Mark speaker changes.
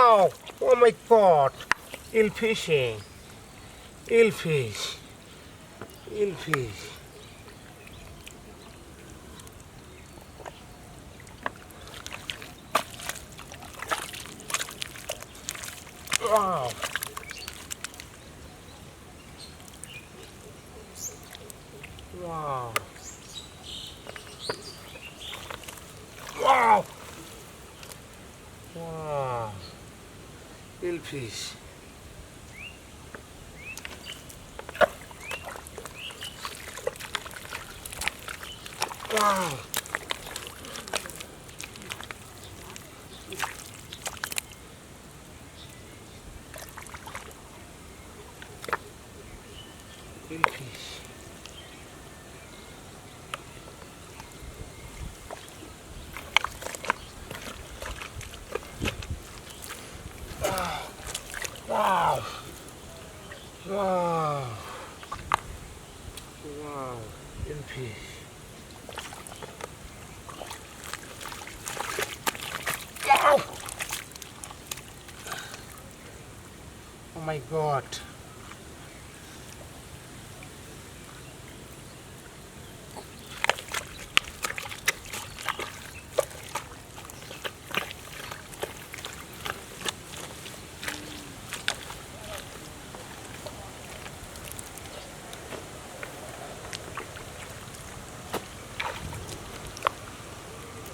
Speaker 1: Wow! Oh my god! Eel fishing. Eel fish. Eel fish. Wow! Wow! Wow! Wow! Eel fish. Wow! Eel fish. Wow! Wow! Wow! Eel fish. Wow! Oh my god!